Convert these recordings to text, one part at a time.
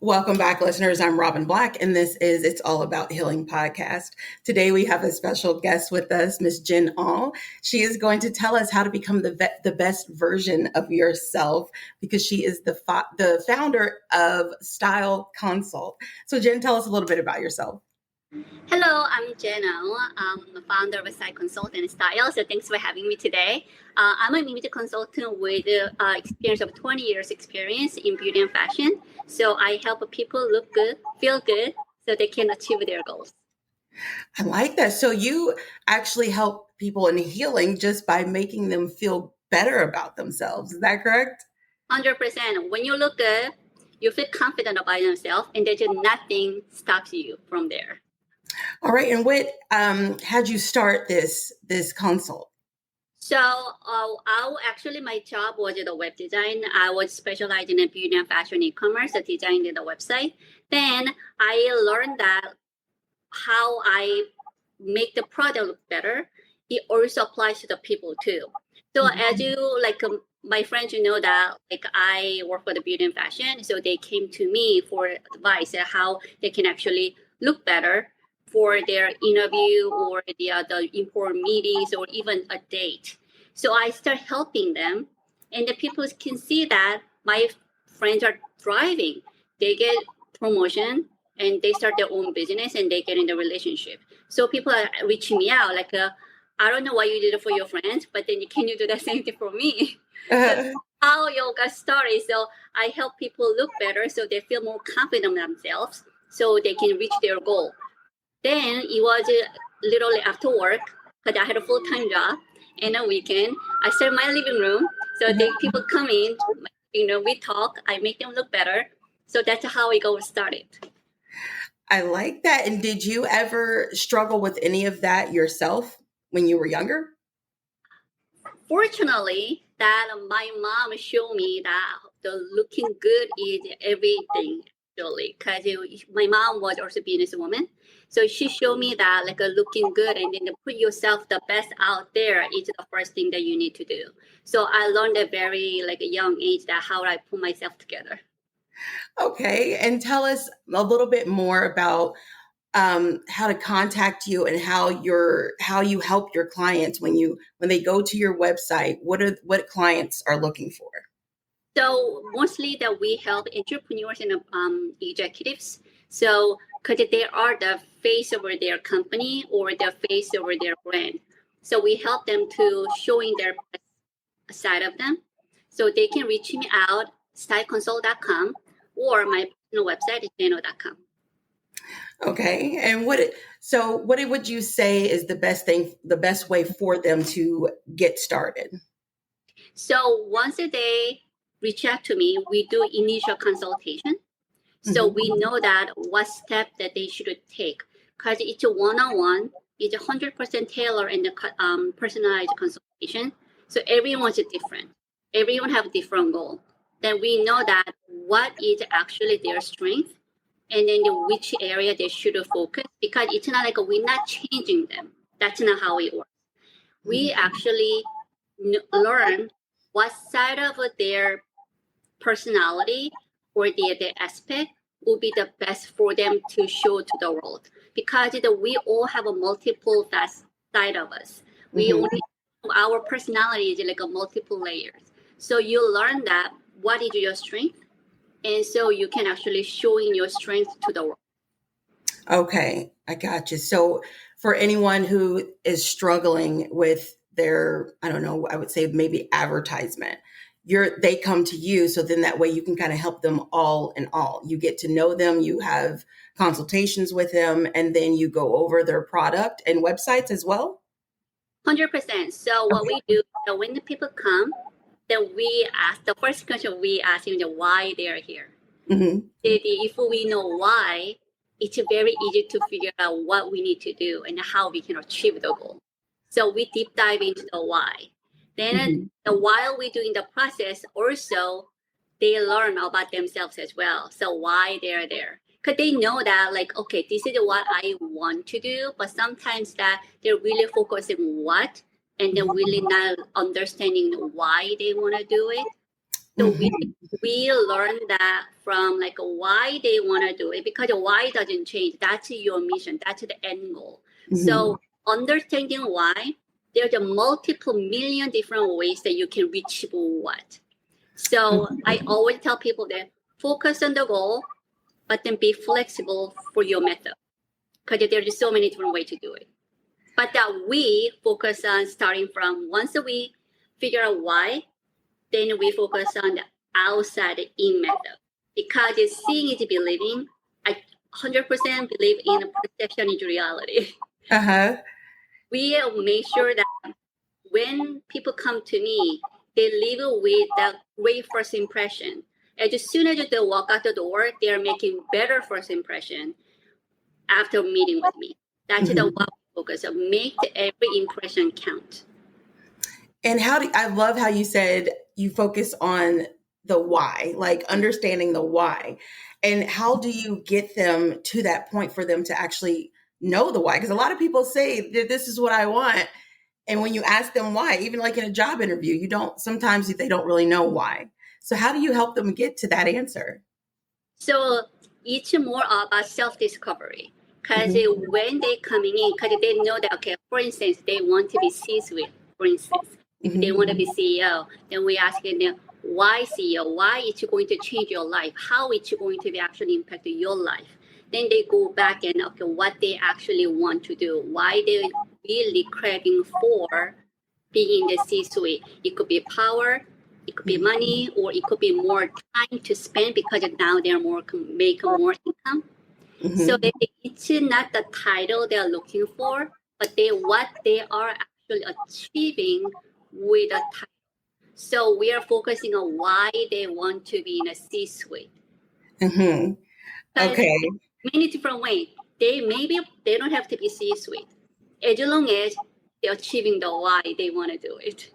Welcome back, listeners. I'm Robin Black, and this is It's All About Healing podcast. Today, we have a special guest with us, Miss Jen All. She is going to tell us how to become the best version of yourself because she is the founder of Style Consult. So, Jen, tell us a little bit about yourself. Hello, I'm Jenna. I'm the founder of Site Consultant Style. So thanks for having me today. I'm a media consultant with experience of 20 years experience in beauty and fashion. So I help people look good, feel good, so they can achieve their goals. I like that. So you actually help people in healing just by making them feel better about themselves. Is that correct? 100%. When you look good, you feel confident about yourself, and there's nothing stops you from there. All right. And what had you start this consult? So my job was the web design. I was specializing in beauty and fashion e-commerce, designing the website. Then I learned that how I make the product look better, it also applies to the people too. So as you my friends, that I work for the beauty and fashion, so they came to me for advice on how they can actually look better for their interview or the important meetings or even a date. So I start helping them, and the people can see that my friends are thriving. They get promotion and they start their own business and they get in the relationship. So people are reaching me out I don't know what you did for your friends, but then can you do the same thing for me? So how yoga started. So I help people look better so they feel more confident in themselves so they can reach their goal. Then it was literally after work, because I had a full-time job and a weekend. I set my living room. So people come in, we talk, I make them look better. So that's how it got started. I like that. And did you ever struggle with any of that yourself when you were younger? Fortunately, that my mom showed me that the looking good is everything, actually, because my mom was also a businesswoman. So she showed me that looking good and then to put yourself the best out there is the first thing that you need to do. So I learned at very a young age that how I put myself together. Okay. And tell us a little bit more about how to contact you and how you help your clients when they go to your website. What clients are looking for? So mostly that we help entrepreneurs and executives. So because they are the face over their company or the face over their brand. So we help them to showing their best side of them. So they can reach me out, styleconsult.com, or my personal website is jeno.com. Okay. And what would you say is the best way for them to get started? So once a day, reach out to me. We do initial consultation. So we know that what step that they should take, because it's a one-on-one, it's 100% tailored and personalized consultation. So everyone's different. Everyone have a different goal. Then we know that what is actually their strength, and then which area they should focus, because it's not we're not changing them. That's not how it works. We actually learn what side of their personality or their aspect will be the best for them to show to the world, because we all have a multiple side of us. We only our personality is a multiple layers. So you learn that what is your strength, and so you can actually show in your strength to the world. Okay, I got you. So for anyone who is struggling with their, I don't know, I would say maybe advertisement, they come to you. So then that way you can kind of help them all in all. You get to know them, you have consultations with them, and then you go over their product and websites as well? 100%. So what we do, so when the people come, then we ask, the first question we ask them why they are here. If we know why, it's very easy to figure out what we need to do and how we can achieve the goal. So we deep dive into the why. Then while we're doing the process, also they learn about themselves as well. So why they're there. Because they know that okay, this is what I want to do, but sometimes that they're really focusing what, and they're really not understanding why they want to do it. So Mm-hmm. we learn that from like why they want to do it, because why doesn't change. That's your mission. That's the end goal. Mm-hmm. So understanding why, there's a multiple million different ways that you can reach what. So I always tell people that focus on the goal, but then be flexible for your method, because there's so many different ways to do it. But that we focus on starting from once a week, figure out why, then we focus on the outside in method, because it's seeing is believing. I 100% believe in perception is reality. Uh-huh. We make sure that when people come to me, they leave with that great first impression. And as soon as they walk out the door, they are making better first impression after meeting with me. That's the Mm-hmm. one focus of make every impression count. And I love how you said you focus on the why, like understanding the why. And how do you get them to that point for them to actually know the why? Because a lot of people say that this is what I want. And when you ask them why, even like in a job interview, sometimes they don't really know why. So how do you help them get to that answer? So it's more about self-discovery. Because Mm-hmm. when they coming in, because they know that, okay, for instance, they want to be C-suite, for instance. If they Mm-hmm. want to be CEO, then we asking them, why CEO? Why it's going to change your life? How it's going to be actually impact your life? Then they go back and, okay, what they actually want to do, why they really craving for being in the C-suite. It could be power, it could be money, or it could be more time to spend because now they're more make more income. So Mm-hmm. it's not the title they're looking for, but what they are actually achieving with a title. So we are focusing on why they want to be in a C-suite. Mm-hmm. Because Okay. many different ways. They don't have to be C-suite, as long as they're achieving the why they want to do it.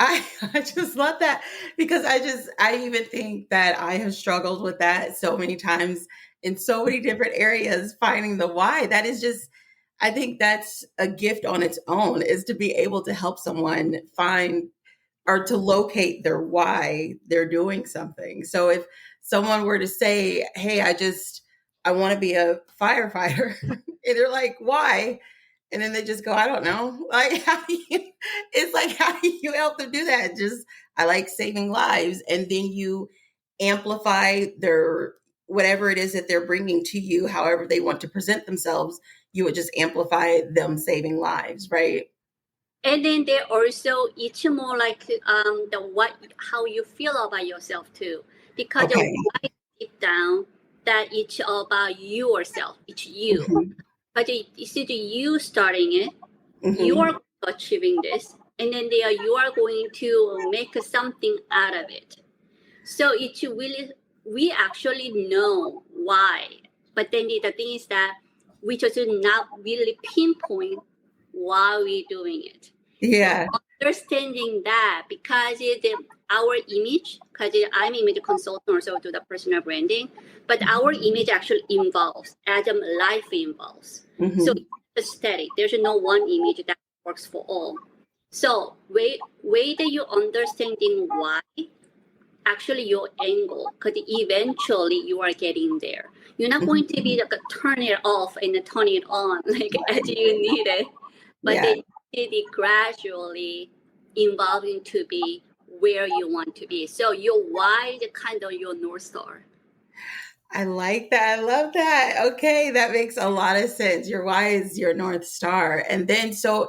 I just love that because I even think that I have struggled with that so many times in so many different areas, finding the why. That is just, I think that's a gift on its own, is to be able to help someone find or to locate their why they're doing something. So if someone were to say, "Hey, I want to be a firefighter," and they're like, "Why?" And then they just go, "I don't know." Like, it's like, how do you help them do that? Just, I like saving lives. And then you amplify their, whatever it is that they're bringing to you, however they want to present themselves, you would just amplify them saving lives, right? And then they also it's more like the what how you feel about yourself too, because the Okay. why deep down that it's about yourself, it's you. Hmm. But it's you starting it, you Hmm. are achieving this, and then you are going to make something out of it. So it's really we actually know why, but then the thing is that we just not really pinpoint why we're doing it. So Yeah. understanding that, because our image, because I'm image consultant also to the personal branding, but our image actually involves as life involves. So Hmm. it's static. There's no one image that works for all. So way that you understanding why actually your angle, because eventually you are getting there. You're not going to be like turn it off and then turn it on like as you need it, but Yeah. then it gradually evolving to be where you want to be. So your why is kind of your North Star. I like that. I love that. Okay, that makes a lot of sense. Your why is your North Star. And then so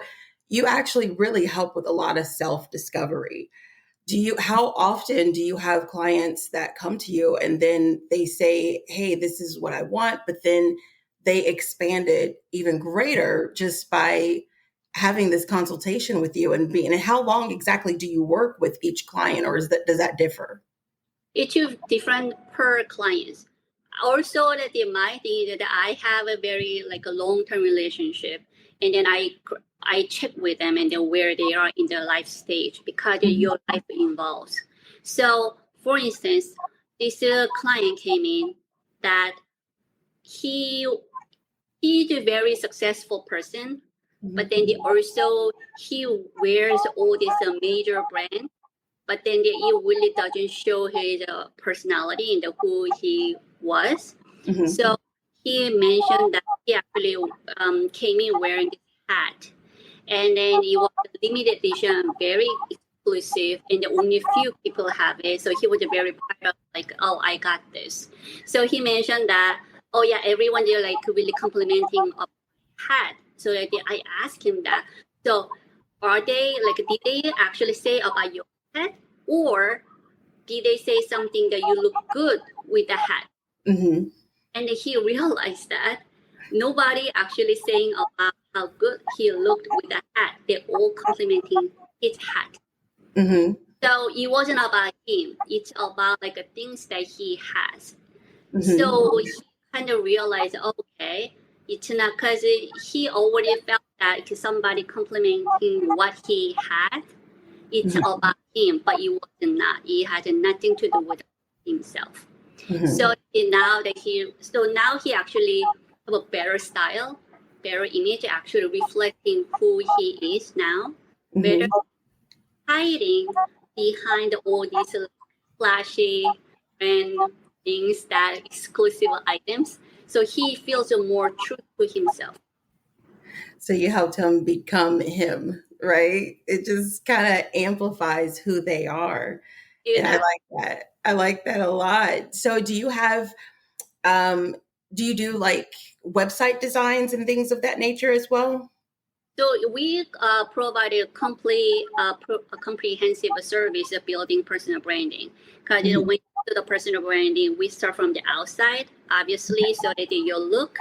you actually really help with a lot of self-discovery. How often do you have clients that come to you and then they say, "Hey, this is what I want," but then they expand it even greater just by having this consultation with you and being, and how long exactly do you work with each client, or does that differ? It's different per clients. Also, that my thing is that I have a very like a long term relationship, and then I check with them and then where they are in their life stage, because Mhm. your life involves. So, for instance, this client came in that he he's a very successful person, but Mhm. then also he wears all these major brands, but then it really doesn't show his personality and who he was. Mm-hmm. So he mentioned that he actually came in wearing this hat, and then it was a limited edition, very exclusive, and only few people have it. So he was very proud of, like, oh, I got this. So he mentioned that, oh yeah, everyone there like really complimenting of hat. So I asked him that. So are they like, did they actually say about your hat, or did they say something that you look good with the hat? Mm-hmm. And he realized that nobody actually saying about how good he looked with the hat. They're all complimenting his hat. Mm-hmm. So it wasn't about him. It's about like the things that he has. Mm-hmm. So he kind of realized, okay, it's not because he already felt that somebody complimenting what he had. It's about him, but it wasn't not. It had nothing to do with himself. Mm-hmm. So now he actually have a better style, better image, actually reflecting who he is now, better hiding behind all these flashy and things, that exclusive items. So he feels more true to himself. So you helped him become him, right? It just kind of amplifies who they are. And I like that. I like that a lot. So um, do you do like website designs and things of that nature as well? So we provided a comprehensive service of building personal branding. Because when you do the personal branding, we start from the outside, obviously, so that your look,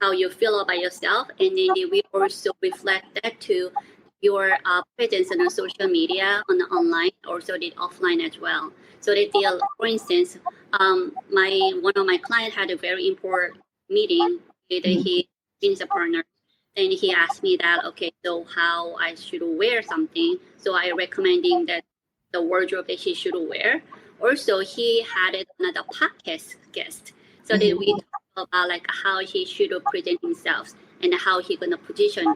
how you feel about yourself, and then we also reflect that to your presence on social media, on the online, also the offline as well. So that for instance, one of my clients had a very important meeting with his business partner. And he asked me that, okay, so how I should wear something. So I recommending that the wardrobe that he should wear. Also, he had another podcast guest. So that we talk about like how he should present himself and how he gonna position.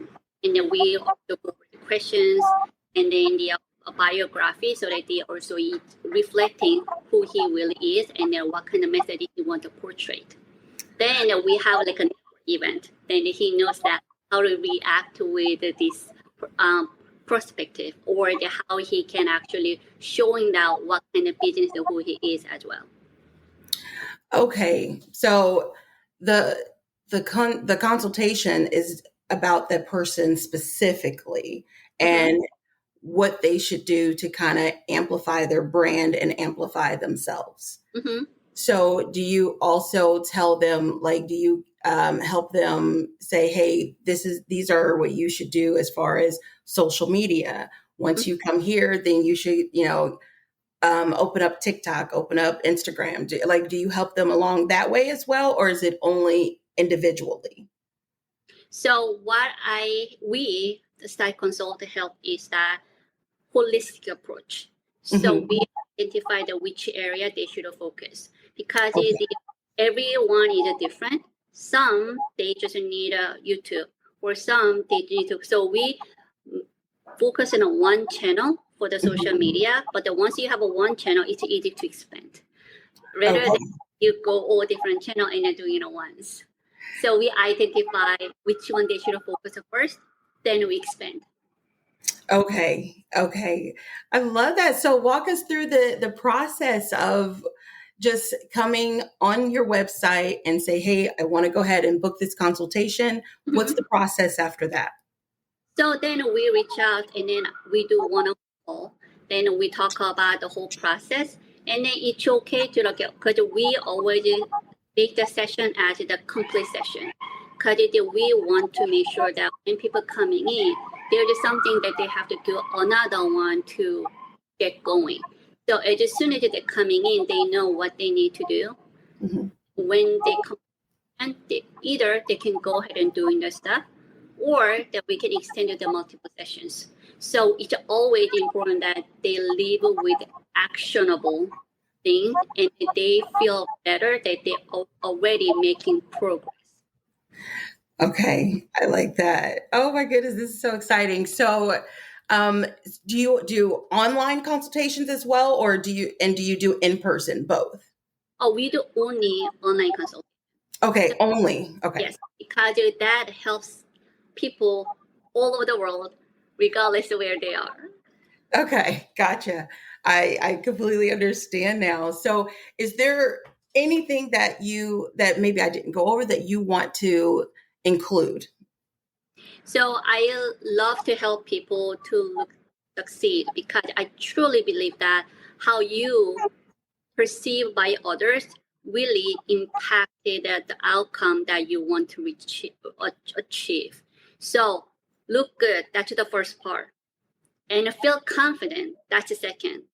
And then we also go over the questions and then the biography, so that they also reflecting who he really is and then what kind of message he want to portray. Then we have like an event. Then he knows that how to react with this perspective, or how he can actually showing out what kind of business who he is as well. Okay, so the consultation is about that person specifically and what they should do to kind of amplify their brand and amplify themselves. So do you also tell them, like, do you help them say, hey, these are what you should do as far as social media? Once you come here, then you should, open up TikTok, open up Instagram. Do you help them along that way as well, or is it only individually? So what we the style consult help is that holistic approach. So we identify which area they should focus, because everyone is different. Some they just need a YouTube, or some they need to. So we focus on one channel for the social media, but once you have one channel, it's easy to expand. Rather than you go all different channel and then doing it once. So we identify which one they should focus on first, then we expand. Okay. I love that. So walk us through the process of just coming on your website and say, hey, I want to go ahead and book this consultation. What's the process after that? So then we reach out and then we do one-on-one call. Then we talk about the whole process. And then it's okay to look at, because we always make the session as the complete session. Because we want to make sure that when people coming in, there is something that they have to do another one to get going. So as soon as they're coming in, they know what they need to do. When they come, and either they can go ahead and doing the stuff, or that we can extend the multiple sessions. So it's always important that they live with actionable things and they feel better that they're already making progress. Okay, I like that. Oh my goodness, this is so exciting. So Do you do online consultations as well, or do you do in person, both? Oh, we do only online consult. Okay, only. Okay. Yes, because that helps people all over the world, regardless of where they are. Okay, gotcha. I completely understand now. So, is there anything that maybe I didn't go over that you want to include? So I love to help people to succeed because I truly believe that how you perceive by others really impacted the outcome that you want to achieve. So look good, that's the first part. And feel confident, that's the second.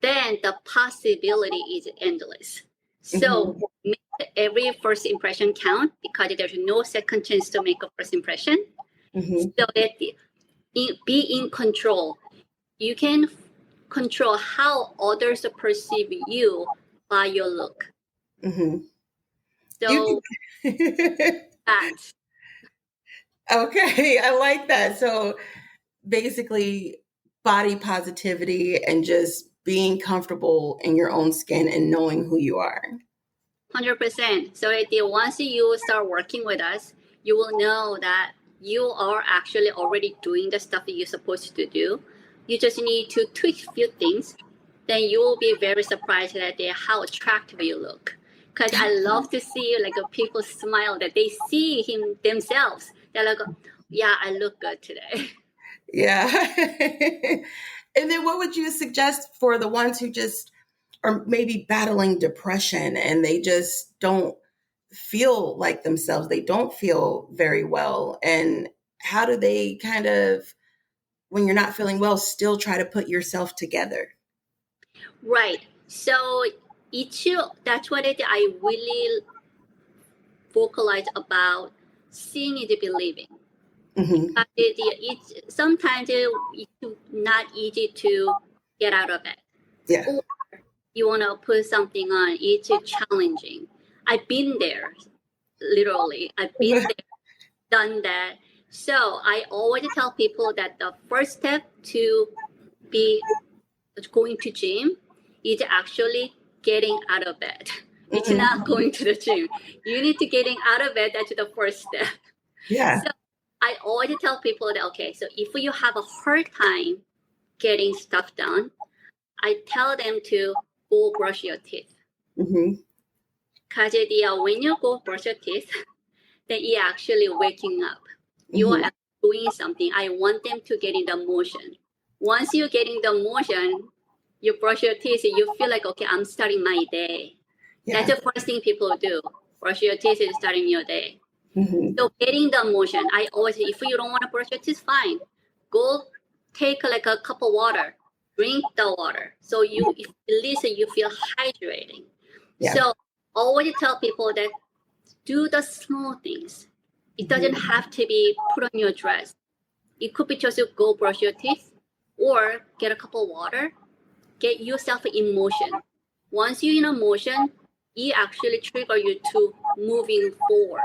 Then the possibility is endless. So make every first impression count because there's no second chance to make a first impression. Mm-hmm. So that be in control. You can control how others perceive you by your look. Mm-hmm. So that. Okay, I like that. So basically, body positivity and just being comfortable in your own skin and knowing who you are. 100%. So once you start working with us, you will know that you are actually already doing the stuff that you're supposed to do. You just need to tweak a few things. Then you will be very surprised at how attractive you look. Because I love to see like people smile that they see themselves. They're like, yeah, I look good today. Yeah. And then what would you suggest for the ones who just are maybe battling depression and they just don't feel like themselves? They don't feel very well. And how do they kind of, when you're not feeling well, still try to put yourself together? Right. So that's what I really vocalize about. Seeing is believing. Mm-hmm. Sometimes it's not easy to get out of bed. Yeah. Or you want to put something on, it's challenging. I've been there, literally. I've been there, done that. So I always tell people that the first step to be going to gym is actually getting out of bed. It's Mm-hmm. not going to the gym. You need to getting out of bed. That's the first step. Yeah. So I always tell people that, okay, so if you have a hard time getting stuff done, I tell them to go brush your teeth. Mm-hmm. Because when you go brush your teeth, then you're actually waking up. You Mm-hmm. are doing something. I want them to get in the motion. Once you get in the motion, you brush your teeth, you feel like, okay, I'm starting my day. Yeah. That's the first thing people do. Brush your teeth is starting your day. Mm-hmm. So getting the motion, I always say, if you don't want to brush your teeth, fine. Go take like a cup of water, drink the water. So at least you feel hydrating. Yeah. So always tell people that do the small things. It doesn't have to be put on your dress. It could be just go brush your teeth or get a cup of water, get yourself in motion. Once you're in a motion, it actually trigger you to moving forward.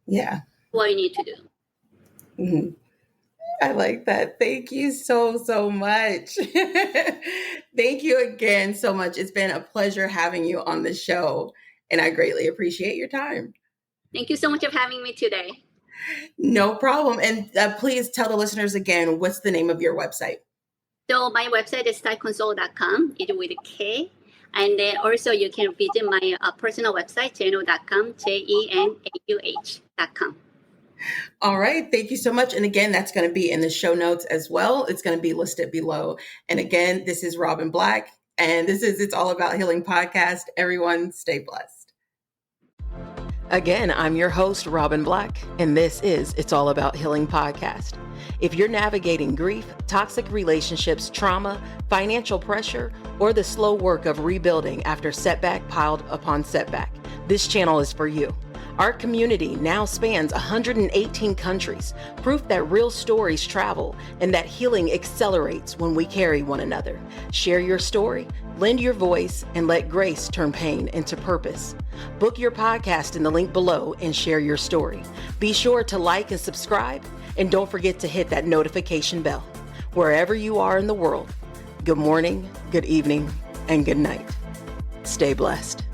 Yeah. What you need to do. Mm-hmm. I like that. Thank you so much. Thank you again so much. It's been a pleasure having you on the show, and I greatly appreciate your time. Thank you so much for having me today. No problem. And please tell the listeners again, what's the name of your website? So my website is styleconsult.com. It's with a K. And then also you can visit my personal website, jenauh.com, jenauh.com. All right. Thank you so much. And again, that's going to be in the show notes as well. It's going to be listed below. And again, this is Robin Black, and this is It's All About Healing podcast. Everyone stay blessed. Again, I'm your host, Robin Black, and this is It's All About Healing podcast. If you're navigating grief, toxic relationships, trauma, financial pressure, or the slow work of rebuilding after setback piled upon setback, this channel is for you. Our community now spans 118 countries, proof that real stories travel and that healing accelerates when we carry one another. Share your story, lend your voice, and let grace turn pain into purpose. Book your podcast in the link below and share your story. Be sure to like and subscribe, and don't forget to hit that notification bell. Wherever you are in the world, good morning, good evening, and good night. Stay blessed.